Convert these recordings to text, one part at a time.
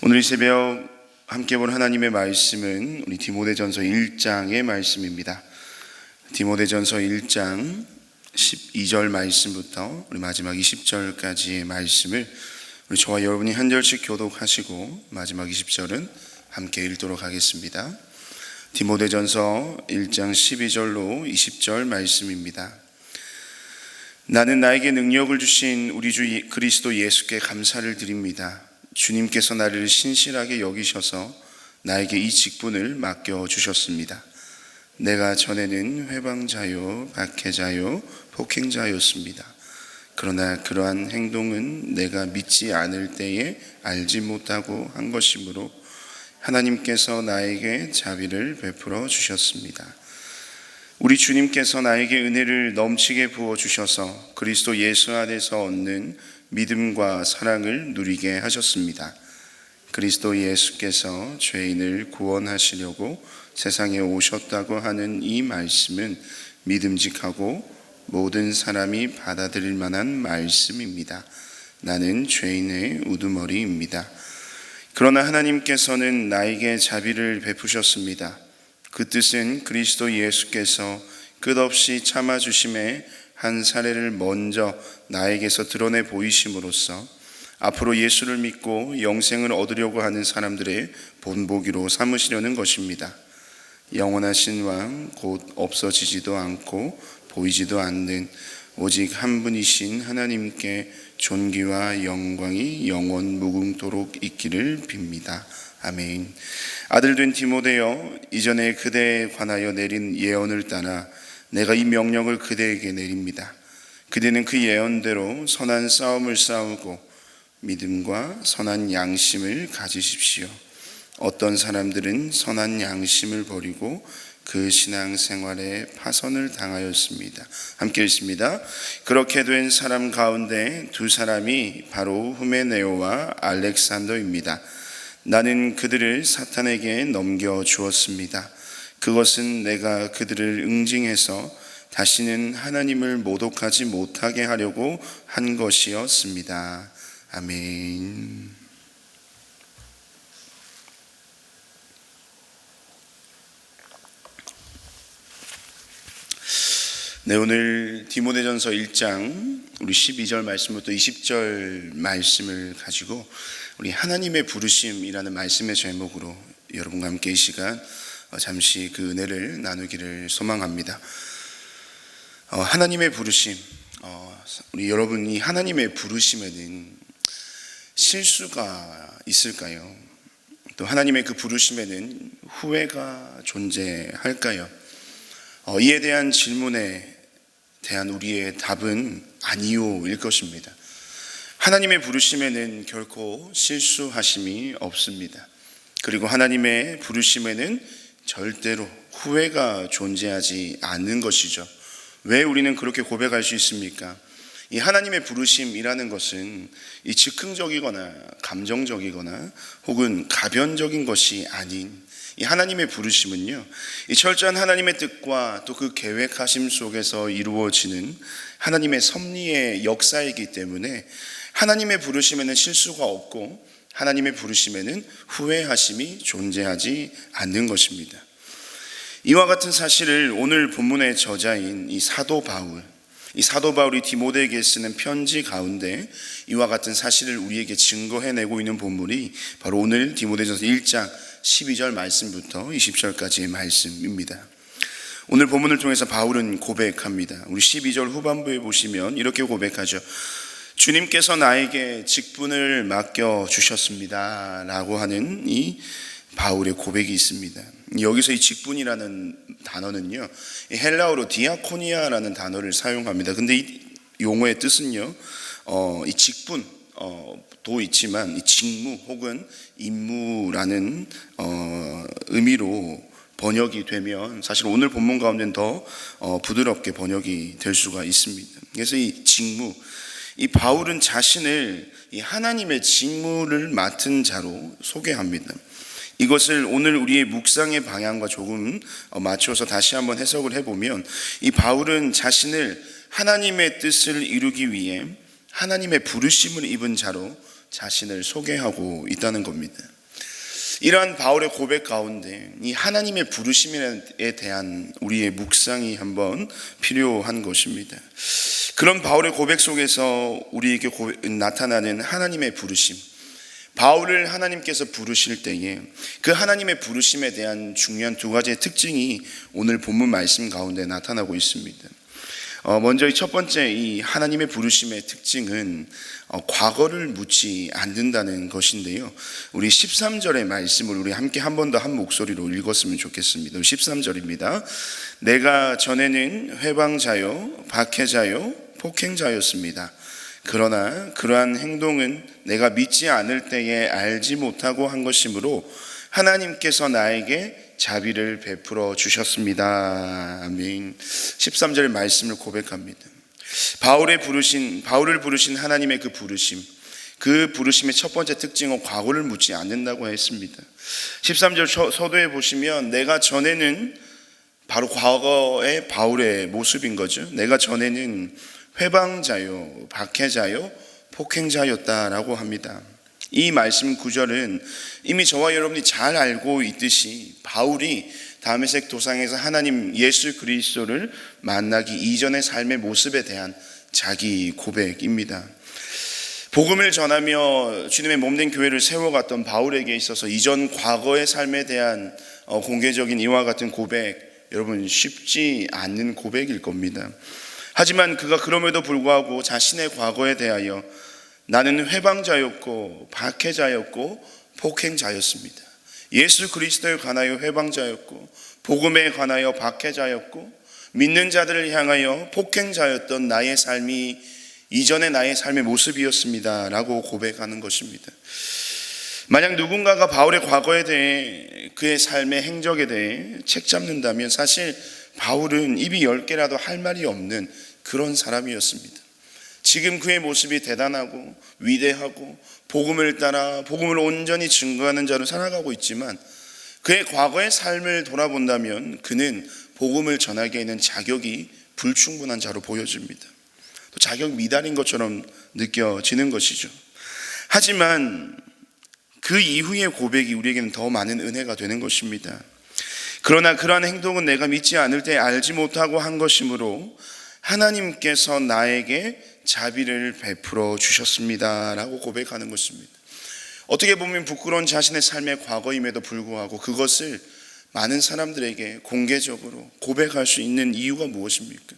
오늘 이 새벽 함께 본 하나님의 말씀은 우리 디모데전서 1장의 말씀입니다. 디모데전서 1장 12절 말씀부터 우리 마지막 20절까지의 말씀을 우리 저와 여러분이 한 절씩 교독하시고 마지막 20절은 함께 읽도록 하겠습니다. 디모데전서 1장 12절로 20절 말씀입니다. 나는 나에게 능력을 주신 우리 주 그리스도 예수께 감사를 드립니다. 주님께서 나를 신실하게 여기셔서 나에게 이 직분을 맡겨주셨습니다. 내가 전에는 회방자요, 박해자요, 폭행자였습니다. 그러나 그러한 행동은 내가 믿지 않을 때에 알지 못하고 한 것이므로 하나님께서 나에게 자비를 베풀어 주셨습니다. 우리 주님께서 나에게 은혜를 넘치게 부어주셔서 그리스도 예수 안에서 얻는 믿음과 사랑을 누리게 하셨습니다. 그리스도 예수께서 죄인을 구원하시려고 세상에 오셨다고 하는 이 말씀은 믿음직하고 모든 사람이 받아들일 만한 말씀입니다. 나는 죄인의 우두머리입니다. 그러나 하나님께서는 나에게 자비를 베푸셨습니다. 그 뜻은 그리스도 예수께서 끝없이 참아주심에 한 사례를 먼저 나에게서 드러내 보이심으로써 앞으로 예수를 믿고 영생을 얻으려고 하는 사람들의 본보기로 삼으시려는 것입니다. 영원하신 왕, 곧 없어지지도 않고 보이지도 않는 오직 한 분이신 하나님께 존귀와 영광이 영원 무궁토록 있기를 빕니다. 아멘. 아들된 디모데여, 이전에 그대에 관하여 내린 예언을 따라 내가 이 명령을 그대에게 내립니다. 그대는 그 예언대로 선한 싸움을 싸우고 믿음과 선한 양심을 가지십시오. 어떤 사람들은 선한 양심을 버리고 그 신앙생활에 파선을 당하였습니다. 함께 읽습니다. 그렇게 된 사람 가운데 두 사람이 바로 후메네오와 알렉산더입니다. 나는 그들을 사탄에게 넘겨주었습니다. 그것은 내가 그들을 응징해서 다시는 하나님을 모독하지 못하게 하려고 한 것이었습니다. 아멘. 네, 오늘 디모데전서 1장 우리 12절 말씀부터 20절 말씀을 가지고 우리 하나님의 부르심이라는 말씀의 제목으로 여러분과 함께 이 시간 잠시 그 은혜를 나누기를 소망합니다. 하나님의 부르심, 우리 여러분이 하나님의 부르심에는 실수가 있을까요? 또 하나님의 그 부르심에는 후회가 존재할까요? 이에 대한 질문에 대한 우리의 답은 아니요일 것입니다. 하나님의 부르심에는 결코 실수하심이 없습니다. 그리고 하나님의 부르심에는 절대로 후회가 존재하지 않는 것이죠. 왜 우리는 그렇게 고백할 수 있습니까? 이 하나님의 부르심이라는 것은 이 즉흥적이거나 감정적이거나 혹은 가변적인 것이 아닌 이 하나님의 부르심은요, 이 철저한 하나님의 뜻과 또 그 계획하심 속에서 이루어지는 하나님의 섭리의 역사이기 때문에 하나님의 부르심에는 실수가 없고 하나님의 부르심에는 후회하심이 존재하지 않는 것입니다. 이와 같은 사실을 오늘 본문의 저자인 이 사도 바울이 디모데에게 쓰는 편지 가운데 이와 같은 사실을 우리에게 증거해내고 있는 본문이 바로 오늘 디모데전서 1장 12절 말씀부터 20절까지의 말씀입니다. 오늘 본문을 통해서 바울은 고백합니다. 우리 12절 후반부에 보시면 이렇게 고백하죠. 주님께서 나에게 직분을 맡겨주셨습니다 라고 하는 이 바울의 고백이 있습니다. 여기서 이 직분이라는 단어는요, 헬라어로 디아코니아라는 단어를 사용합니다. 근데 이 용어의 뜻은요, 이 직분도 있지만 이 직무 혹은 임무라는 의미로 번역이 되면 사실 오늘 본문 가운데는 더 부드럽게 번역이 될 수가 있습니다. 그래서 이 직무, 이 바울은 자신을 이 하나님의 직무를 맡은 자로 소개합니다. 이것을 오늘 우리의 묵상의 방향과 조금 맞춰서 다시 한번 해석을 해보면 이 바울은 자신을 하나님의 뜻을 이루기 위해 하나님의 부르심을 입은 자로 자신을 소개하고 있다는 겁니다. 이러한 바울의 고백 가운데 이 하나님의 부르심에 대한 우리의 묵상이 한번 필요한 것입니다. 그런 바울의 고백 속에서 우리에게 나타나는 하나님의 부르심, 바울을 하나님께서 부르실 때에 그 하나님의 부르심에 대한 중요한 두 가지의 특징이 오늘 본문 말씀 가운데 나타나고 있습니다. 먼저 이 첫 번째 이 하나님의 부르심의 특징은 과거를 묻지 않는다는 것인데요. 우리 13절의 말씀을 우리 함께 한 번 더 한 목소리로 읽었으면 좋겠습니다. 13절입니다. 내가 전에는 회방자요, 박해자요, 폭행자였습니다. 그러나 그러한 행동은 내가 믿지 않을 때에 알지 못하고 한 것이므로 하나님께서 나에게 자비를 베풀어 주셨습니다. 아멘. 13절 말씀을 고백합니다. 바울을 부르신 하나님의 그 부르심의 첫 번째 특징은 과거를 묻지 않는다고 했습니다. 13절 서도에 보시면 내가 전에는, 바로 과거의 바울의 모습인 거죠. 내가 전에는 회방자요, 박해자요, 폭행자였다라고 합니다. 이 말씀 구절은 이미 저와 여러분이 잘 알고 있듯이 바울이 다메섹 도상에서 하나님 예수 그리스도를 만나기 이전의 삶의 모습에 대한 자기 고백입니다. 복음을 전하며 주님의 몸된 교회를 세워갔던 바울에게 있어서 이전 과거의 삶에 대한 공개적인 이와 같은 고백, 여러분 쉽지 않는 고백일 겁니다. 하지만 그가 그럼에도 불구하고 자신의 과거에 대하여 나는 회방자였고 박해자였고 폭행자였습니다. 예수 그리스도에 관하여 회방자였고 복음에 관하여 박해자였고 믿는 자들을 향하여 폭행자였던 나의 삶이 이전의 나의 삶의 모습이었습니다 라고 고백하는 것입니다. 만약 누군가가 바울의 과거에 대해 그의 삶의 행적에 대해 책 잡는다면 사실 바울은 입이 10개라도 할 말이 없는 그런 사람이었습니다. 지금 그의 모습이 대단하고 위대하고 복음을 따라 복음을 온전히 증거하는 자로 살아가고 있지만 그의 과거의 삶을 돌아본다면 그는 복음을 전하기에는 자격이 불충분한 자로 보여집니다. 또 자격 미달인 것처럼 느껴지는 것이죠. 하지만 그 이후의 고백이 우리에게는 더 많은 은혜가 되는 것입니다. 그러나 그러한 행동은 내가 믿지 않을 때 알지 못하고 한 것이므로 하나님께서 나에게 자비를 베풀어 주셨습니다 라고 고백하는 것입니다. 어떻게 보면 부끄러운 자신의 삶의 과거임에도 불구하고 그것을 많은 사람들에게 공개적으로 고백할 수 있는 이유가 무엇입니까?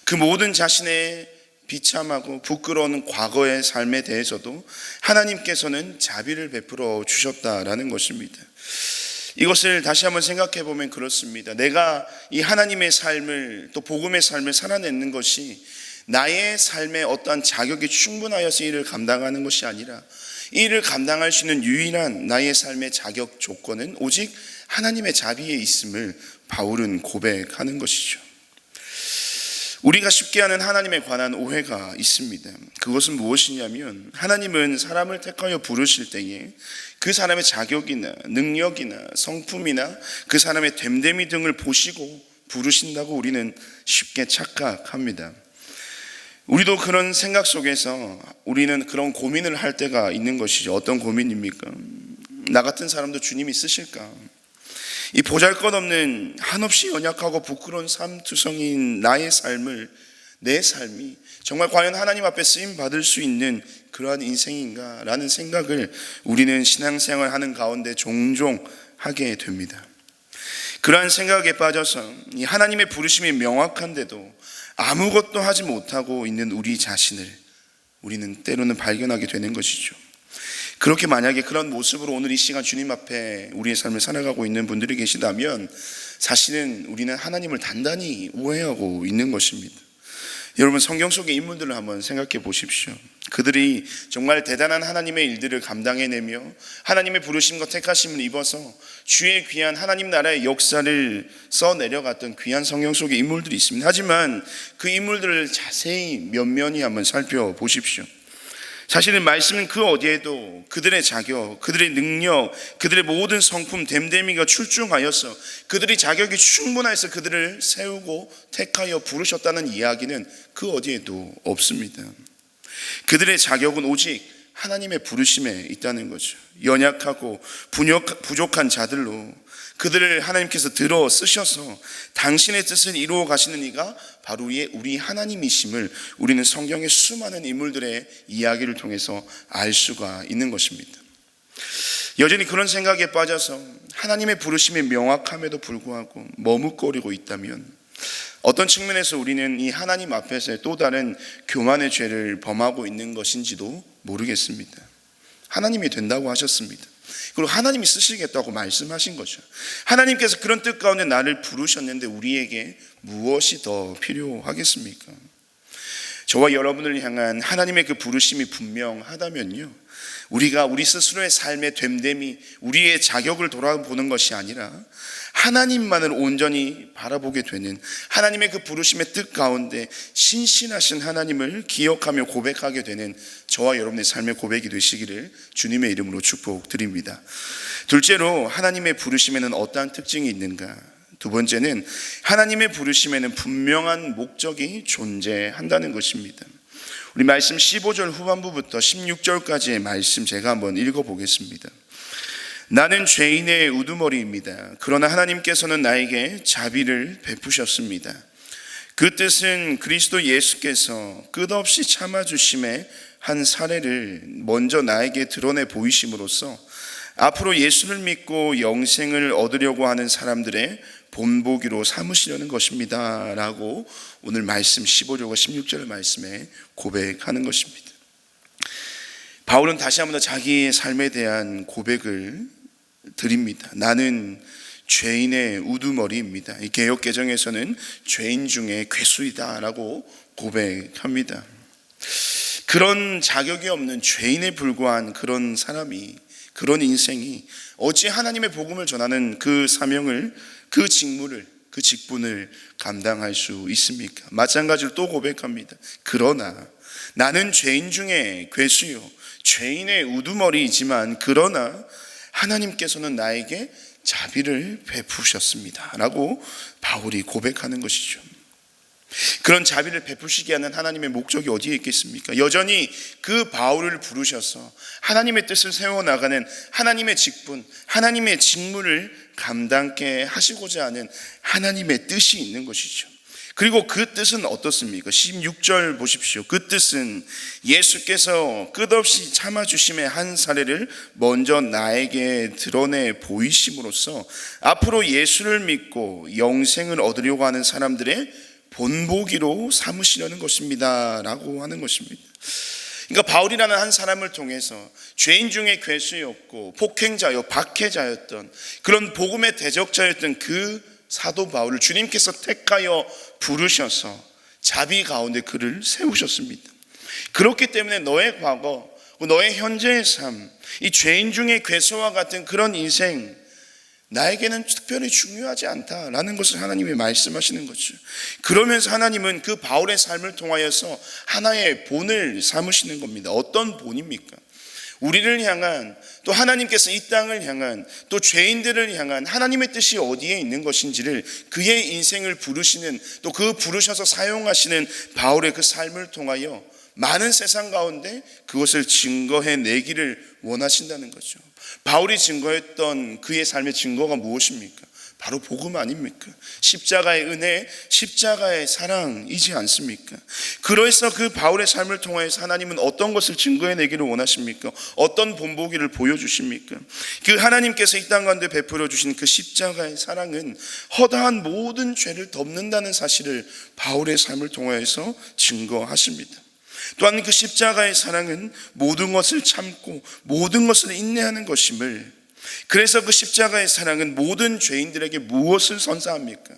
그 모든 자신의 비참하고 부끄러운 과거의 삶에 대해서도 하나님께서는 자비를 베풀어 주셨다라는 것입니다. 이것을 다시 한번 생각해 보면 그렇습니다. 내가 이 하나님의 삶을 또 복음의 삶을 살아내는 것이 나의 삶에 어떠한 자격이 충분하여서 이를 감당하는 것이 아니라 이 일을 감당할 수 있는 유일한 나의 삶의 자격 조건은 오직 하나님의 자비에 있음을 바울은 고백하는 것이죠. 우리가 쉽게 하는 하나님에 관한 오해가 있습니다. 그것은 무엇이냐면 하나님은 사람을 택하여 부르실 때에 그 사람의 자격이나 능력이나 성품이나 그 사람의 됨됨이 등을 보시고 부르신다고 우리는 쉽게 착각합니다. 우리도 그런 생각 속에서 우리는 그런 고민을 할 때가 있는 것이죠. 어떤 고민입니까? 나 같은 사람도 주님이 쓰실까? 이 보잘것없는 한없이 연약하고 부끄러운 삶투성이인 나의 삶을, 내 삶이 정말 과연 하나님 앞에 쓰임 받을 수 있는 그러한 인생인가 라는 생각을 우리는 신앙생활 하는 가운데 종종 하게 됩니다. 그러한 생각에 빠져서 이 하나님의 부르심이 명확한데도 아무것도 하지 못하고 있는 우리 자신을 우리는 때로는 발견하게 되는 것이죠. 그렇게 만약에 그런 모습으로 오늘 이 시간 주님 앞에 우리의 삶을 살아가고 있는 분들이 계시다면 사실은 우리는 하나님을 단단히 오해하고 있는 것입니다. 여러분 성경 속의 인물들을 한번 생각해 보십시오. 그들이 정말 대단한 하나님의 일들을 감당해내며 하나님의 부르심과 택하심을 입어서 주의 귀한 하나님 나라의 역사를 써내려갔던 귀한 성경 속의 인물들이 있습니다. 하지만 그 인물들을 자세히 면면히 한번 살펴보십시오. 사실은 말씀은 그 어디에도 그들의 자격, 그들의 능력, 그들의 모든 성품, 됨됨이가 출중하여서 그들이 자격이 충분해서 그들을 세우고 택하여 부르셨다는 이야기는 그 어디에도 없습니다. 그들의 자격은 오직 하나님의 부르심에 있다는 거죠. 연약하고 부족한 자들로 그들을 하나님께서 들어 쓰셔서 당신의 뜻을 이루어 가시는 이가 바로 우리 하나님이심을 우리는 성경의 수많은 인물들의 이야기를 통해서 알 수가 있는 것입니다. 여전히 그런 생각에 빠져서 하나님의 부르심이 명확함에도 불구하고 머뭇거리고 있다면 어떤 측면에서 우리는 이 하나님 앞에서 또 다른 교만의 죄를 범하고 있는 것인지도 모르겠습니다. 하나님이 된다고 하셨습니다. 그리고 하나님이 쓰시겠다고 말씀하신 거죠. 하나님께서 그런 뜻 가운데 나를 부르셨는데 우리에게 무엇이 더 필요하겠습니까? 저와 여러분을 향한 하나님의 그 부르심이 분명하다면요, 우리가 우리 스스로의 삶의 됨됨이, 우리의 자격을 돌아보는 것이 아니라 하나님만을 온전히 바라보게 되는, 하나님의 그 부르심의 뜻 가운데 신실하신 하나님을 기억하며 고백하게 되는 저와 여러분의 삶의 고백이 되시기를 주님의 이름으로 축복드립니다. 둘째로, 하나님의 부르심에는 어떠한 특징이 있는가? 두 번째는 하나님의 부르심에는 분명한 목적이 존재한다는 것입니다. 우리 말씀 15절 후반부부터 16절까지의 말씀 제가 한번 읽어보겠습니다. 나는 죄인의 우두머리입니다. 그러나 하나님께서는 나에게 자비를 베푸셨습니다. 그 뜻은 그리스도 예수께서 끝없이 참아주심의 한 사례를 먼저 나에게 드러내 보이심으로써 앞으로 예수를 믿고 영생을 얻으려고 하는 사람들의 본보기로 삼으시려는 것입니다 라고 오늘 말씀 15절과 16절 말씀에 고백하는 것입니다. 바울은 다시 한번 더 자기의 삶에 대한 고백을 드립니다. 나는 죄인의 우두머리입니다. 이 개역 개정에서는 죄인 중에 괴수이다 라고 고백합니다. 그런 자격이 없는 죄인에 불과한 그런 사람이, 그런 인생이 어찌 하나님의 복음을 전하는 그 사명을, 그 직무를, 그 직분을 감당할 수 있습니까? 마찬가지로 또 고백합니다. 그러나 나는 죄인 중에 괴수요, 죄인의 우두머리이지만 그러나 하나님께서는 나에게 자비를 베푸셨습니다 라고 바울이 고백하는 것이죠. 그런 자비를 베푸시게 하는 하나님의 목적이 어디에 있겠습니까? 여전히 그 바울을 부르셔서 하나님의 뜻을 세워나가는 하나님의 직분, 하나님의 직무를 감당케 하시고자 하는 하나님의 뜻이 있는 것이죠. 그리고 그 뜻은 어떻습니까? 16절 보십시오. 그 뜻은 예수께서 끝없이 참아주심의 한 사례를 먼저 나에게 드러내 보이심으로써 앞으로 예수를 믿고 영생을 얻으려고 하는 사람들의 본보기로 삼으시려는 것입니다 라고 하는 것입니다. 그러니까 바울이라는 한 사람을 통해서 죄인 중에 괴수였고 폭행자요, 박해자였던 그런 복음의 대적자였던 그 사도 바울을 주님께서 택하여 부르셔서 자비 가운데 그를 세우셨습니다. 그렇기 때문에 너의 과거, 너의 현재의 삶, 이 죄인 중에 괴수와 같은 그런 인생, 나에게는 특별히 중요하지 않다라는 것을 하나님이 말씀하시는 거죠. 그러면서 하나님은 그 바울의 삶을 통하여서 하나의 본을 삼으시는 겁니다. 어떤 본입니까? 우리를 향한, 또 하나님께서 이 땅을 향한, 또 죄인들을 향한 하나님의 뜻이 어디에 있는 것인지를 그의 인생을 부르시는, 또 그 부르셔서 사용하시는 바울의 그 삶을 통하여 많은 세상 가운데 그것을 증거해 내기를 원하신다는 거죠. 바울이 증거했던 그의 삶의 증거가 무엇입니까? 바로 복음 아닙니까? 십자가의 은혜, 십자가의 사랑이지 않습니까? 그래서 그 바울의 삶을 통해서 하나님은 어떤 것을 증거해내기를 원하십니까? 어떤 본보기를 보여주십니까? 그 하나님께서 이 땅 가운데 베풀어 주신 그 십자가의 사랑은 허다한 모든 죄를 덮는다는 사실을 바울의 삶을 통해서 증거하십니다. 또한 그 십자가의 사랑은 모든 것을 참고 모든 것을 인내하는 것임을, 그래서 그 십자가의 사랑은 모든 죄인들에게 무엇을 선사합니까?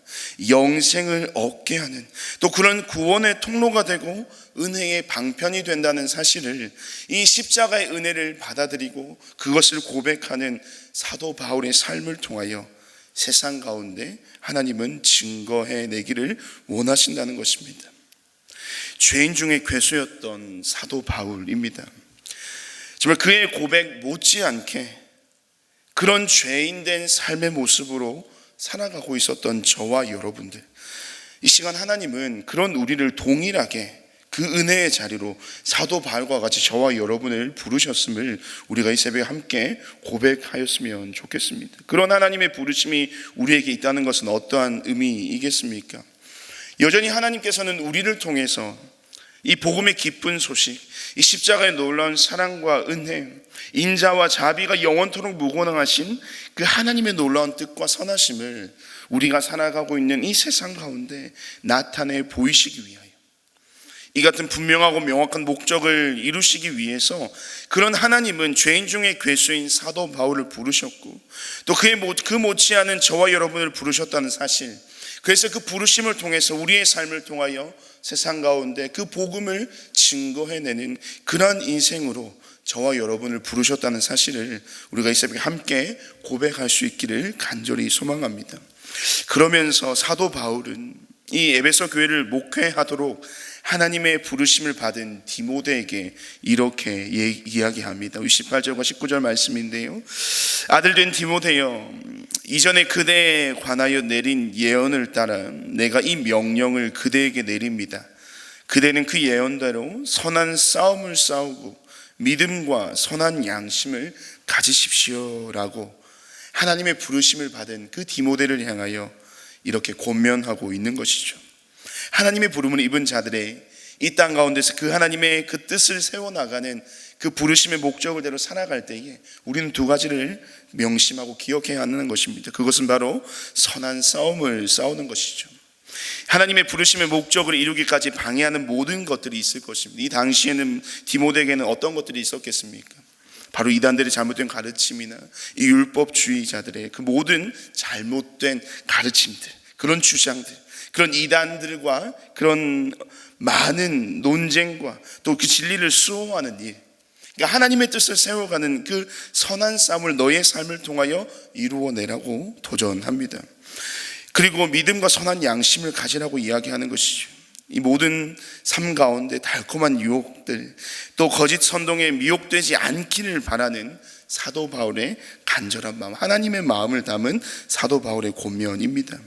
영생을 얻게 하는, 또 그런 구원의 통로가 되고 은혜의 방편이 된다는 사실을, 이 십자가의 은혜를 받아들이고 그것을 고백하는 사도 바울의 삶을 통하여 세상 가운데 하나님은 증거해내기를 원하신다는 것입니다. 죄인 중에 괴수였던 사도 바울입니다. 정말 그의 고백 못지않게 그런 죄인된 삶의 모습으로 살아가고 있었던 저와 여러분들, 이 시간 하나님은 그런 우리를 동일하게 그 은혜의 자리로 사도 바울과 같이 저와 여러분을 부르셨음을 우리가 이 새벽에 함께 고백하였으면 좋겠습니다. 그런 하나님의 부르심이 우리에게 있다는 것은 어떠한 의미이겠습니까? 여전히 하나님께서는 우리를 통해서 이 복음의 기쁜 소식, 이 십자가의 놀라운 사랑과 은혜, 인자와 자비가 영원토록 무고능하신 그 하나님의 놀라운 뜻과 선하심을 우리가 살아가고 있는 이 세상 가운데 나타내 보이시기 위하여, 이 같은 분명하고 명확한 목적을 이루시기 위해서 그런 하나님은 죄인 중에 괴수인 사도 바울을 부르셨고, 또 그 못지않은 저와 여러분을 부르셨다는 사실, 그래서 그 부르심을 통해서 우리의 삶을 통하여 세상 가운데 그 복음을 증거해내는 그러한 인생으로 저와 여러분을 부르셨다는 사실을 우리가 이 새벽에 함께 고백할 수 있기를 간절히 소망합니다. 그러면서 사도 바울은 이 에베소 교회를 목회하도록 하나님의 부르심을 받은 디모데에게 이렇게 이야기합니다. 18절과 19절 말씀인데요, 아들된 디모데여, 이전에 그대에 관하여 내린 예언을 따라 내가 이 명령을 그대에게 내립니다. 그대는 그 예언대로 선한 싸움을 싸우고 믿음과 선한 양심을 가지십시오라고 하나님의 부르심을 받은 그 디모데를 향하여 이렇게 권면하고 있는 것이죠. 하나님의 부름을 입은 자들의 이 땅 가운데서 그 하나님의 그 뜻을 세워나가는 그 부르심의 목적을대로 살아갈 때에 우리는 두 가지를 명심하고 기억해야 하는 것입니다. 그것은 바로 선한 싸움을 싸우는 것이죠. 하나님의 부르심의 목적을 이루기까지 방해하는 모든 것들이 있을 것입니다. 이 당시에는 디모데에게는 어떤 것들이 있었겠습니까? 바로 이단들의 잘못된 가르침이나 이 율법주의자들의 그 모든 잘못된 가르침들, 그런 주장들, 그런 이단들과 그런 많은 논쟁과 또 그 진리를 수호하는 일, 그러니까 하나님의 뜻을 세워가는 그 선한 싸움을 너의 삶을 통하여 이루어내라고 도전합니다. 그리고 믿음과 선한 양심을 가지라고 이야기하는 것이죠. 이 모든 삶 가운데 달콤한 유혹들, 또 거짓 선동에 미혹되지 않기를 바라는 사도 바울의 간절한 마음, 하나님의 마음을 담은 사도 바울의 권면입니다.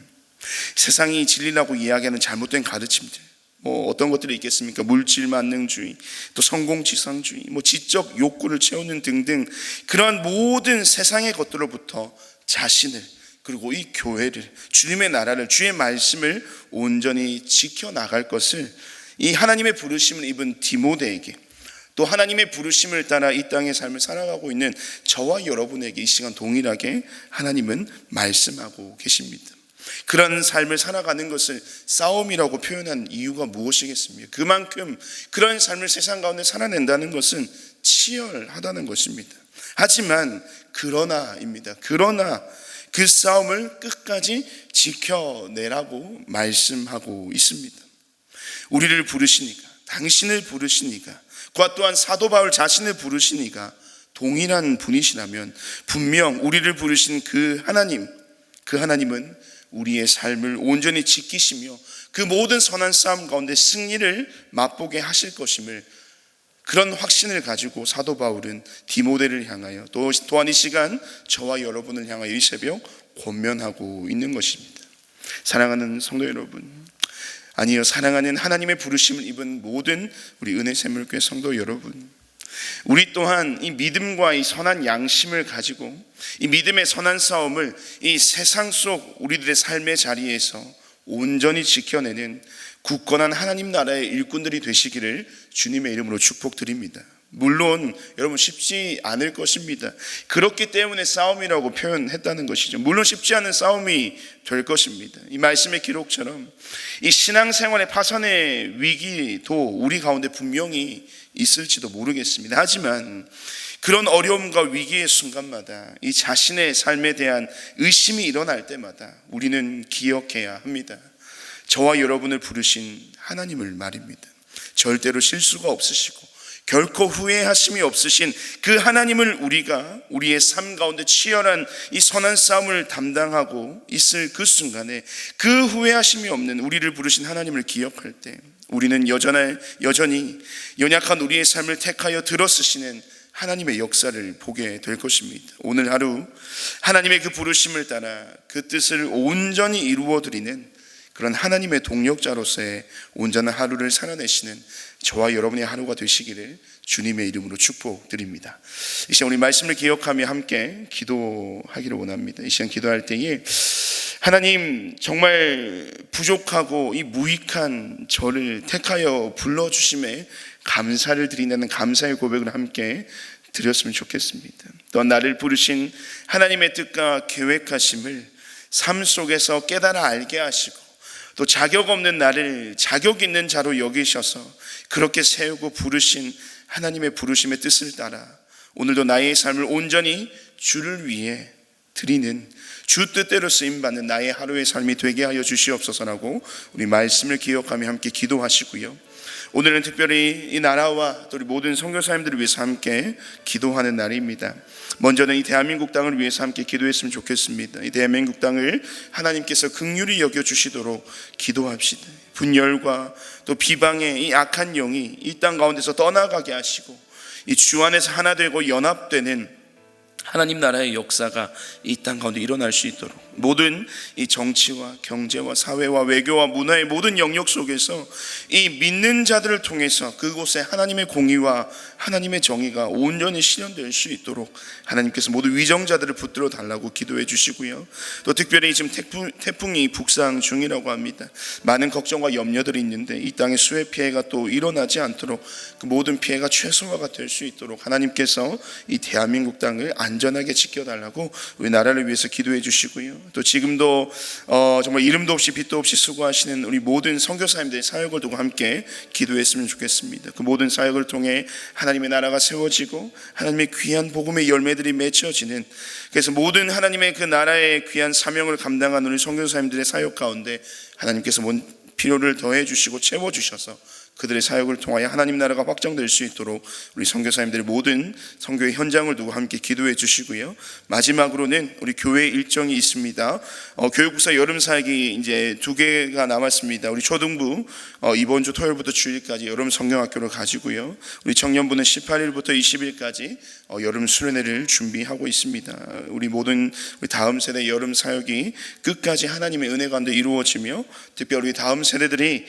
세상이 진리라고 이야기하는 잘못된 가르침들, 어떤 것들이 있겠습니까? 물질 만능주의, 또 성공지상주의, 지적 욕구를 채우는 등등 그러한 모든 세상의 것들로부터 자신을, 그리고 이 교회를, 주님의 나라를, 주의 말씀을 온전히 지켜나갈 것을 이 하나님의 부르심을 입은 디모데에게, 또 하나님의 부르심을 따라 이 땅의 삶을 살아가고 있는 저와 여러분에게 이 시간 동일하게 하나님은 말씀하고 계십니다. 그런 삶을 살아가는 것을 싸움이라고 표현한 이유가 무엇이겠습니까? 그만큼 그런 삶을 세상 가운데 살아낸다는 것은 치열하다는 것입니다. 하지만 그러나 그 싸움을 끝까지 지켜내라고 말씀하고 있습니다. 우리를 부르시니까, 당신을 부르시니까, 그와 또한 사도 바울 자신을 부르시니까 동일한 분이시라면 분명 우리를 부르신 그 하나님은 우리의 삶을 온전히 지키시며 그 모든 선한 싸움 가운데 승리를 맛보게 하실 것임을, 그런 확신을 가지고 사도 바울은 디모데를 향하여, 또한 이 시간 저와 여러분을 향하여 이 새벽 권면하고 있는 것입니다. 사랑하는 성도 여러분, 아니요, 사랑하는 하나님의 부르심을 입은 모든 우리 은혜샘물교회 성도 여러분, 우리 또한 이 믿음과 이 선한 양심을 가지고 이 믿음의 선한 싸움을 이 세상 속 우리들의 삶의 자리에서 온전히 지켜내는 굳건한 하나님 나라의 일꾼들이 되시기를 주님의 이름으로 축복드립니다. 물론 여러분 쉽지 않을 것입니다. 그렇기 때문에 싸움이라고 표현했다는 것이죠. 물론 쉽지 않은 싸움이 될 것입니다. 이 말씀의 기록처럼 이 신앙생활의 파산의 위기도 우리 가운데 분명히 있을지도 모르겠습니다. 하지만 그런 어려움과 위기의 순간마다 이 자신의 삶에 대한 의심이 일어날 때마다 우리는 기억해야 합니다. 저와 여러분을 부르신 하나님을 말입니다. 절대로 실수가 없으시고 결코 후회하심이 없으신 그 하나님을 우리가 우리의 삶 가운데 치열한 이 선한 싸움을 담당하고 있을 그 순간에 그 후회하심이 없는 우리를 부르신 하나님을 기억할 때 우리는 여전히 연약한 우리의 삶을 택하여 들어쓰시는 하나님의 역사를 보게 될 것입니다. 오늘 하루 하나님의 그 부르심을 따라 그 뜻을 온전히 이루어드리는 그런 하나님의 동력자로서의 온전한 하루를 살아내시는 저와 여러분의 하루가 되시기를 주님의 이름으로 축복드립니다. 이 시간 우리 말씀을 기억하며 함께 기도하기를 원합니다. 이 시간 기도할 때에 하나님, 정말 부족하고 이 무익한 저를 택하여 불러주심에 감사를 드린다는 감사의 고백을 함께 드렸으면 좋겠습니다. 또 나를 부르신 하나님의 뜻과 계획하심을 삶 속에서 깨달아 알게 하시고, 또 자격 없는 나를 자격 있는 자로 여기셔서 그렇게 세우고 부르신 하나님의 부르심의 뜻을 따라 오늘도 나의 삶을 온전히 주를 위해 드리는, 주 뜻대로 쓰임받는 나의 하루의 삶이 되게 하여 주시옵소서라고 우리 말씀을 기억하며 함께 기도하시고요. 오늘은 특별히 이 나라와 또 우리 모든 선교사님들을 위해서 함께 기도하는 날입니다. 먼저는 이 대한민국 땅을 위해서 함께 기도했으면 좋겠습니다. 이 대한민국 땅을 하나님께서 긍휼히 여겨주시도록 기도합시다. 분열과 또 비방의 이 악한 영이 이 땅 가운데서 떠나가게 하시고, 이 주 안에서 하나 되고 연합되는 하나님 나라의 역사가 이 땅 가운데 일어날 수 있도록, 모든 이 정치와 경제와 사회와 외교와 문화의 모든 영역 속에서 이 믿는 자들을 통해서 그곳에 하나님의 공의와 하나님의 정의가 온전히 실현될 수 있도록 하나님께서 모든 위정자들을 붙들어 달라고 기도해 주시고요. 또 특별히 지금 태풍이 북상 중이라고 합니다. 많은 걱정과 염려들이 있는데 이 땅의 수해 피해가 또 일어나지 않도록, 그 모든 피해가 최소화가 될 수 있도록 하나님께서 이 대한민국 땅을 안전하게 지켜달라고 우리 나라를 위해서 기도해 주시고요. 또 지금도 정말 이름도 없이 빛도 없이 수고하시는 우리 모든 선교사님들의 사역을 두고 함께 기도했으면 좋겠습니다. 그 모든 사역을 통해 하나님의 나라가 세워지고 하나님의 귀한 복음의 열매들이 맺혀지는, 그래서 모든 하나님의 그 나라의 귀한 사명을 감당하는 우리 선교사님들의 사역 가운데 하나님께서 필요를 더해 주시고 채워 주셔서 그들의 사역을 통하여 하나님 나라가 확장될 수 있도록 우리 선교사님들의 모든 선교의 현장을 두고 함께 기도해 주시고요. 마지막으로는 우리 교회 일정이 있습니다. 교육부사 여름 사역이 이제 2개가 남았습니다. 우리 초등부 이번 주 토요일부터 주일까지 여름 성경학교를 가지고요. 우리 청년부는 18일부터 20일까지 여름 수련회를 준비하고 있습니다. 우리 모든 우리 다음 세대 여름 사역이 끝까지 하나님의 은혜 가운데 이루어지며, 특별히 다음 세대들이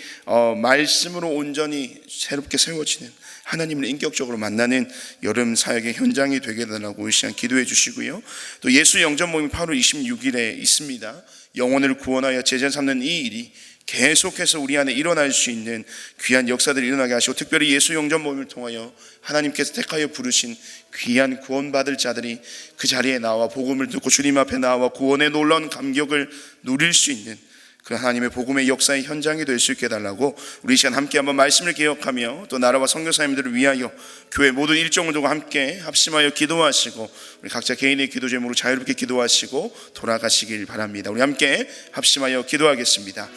말씀으로 온전히 새롭게 세워지는, 하나님을 인격적으로 만나는 여름 사역의 현장이 되게 달라고 이 시간 기도해 주시고요. 또 예수 영접 모임이 8월 26일에 있습니다. 영혼을 구원하여 제자 삼는 이 일이 계속해서 우리 안에 일어날 수 있는 귀한 역사들이 일어나게 하시고, 특별히 예수 영접 모임을 통하여 하나님께서 택하여 부르신 귀한 구원받을 자들이 그 자리에 나와 복음을 듣고 주님 앞에 나와 구원의 놀라운 감격을 누릴 수 있는 그 하나님의 복음의 역사의 현장이 될 수 있게 해달라고 우리 이 시간 함께 한번 말씀을 기억하며 또 나라와 선교사님들을 위하여 교회 모든 일정을 두고 함께 합심하여 기도하시고, 우리 각자 개인의 기도 제목으로 자유롭게 기도하시고 돌아가시길 바랍니다. 우리 함께 합심하여 기도하겠습니다.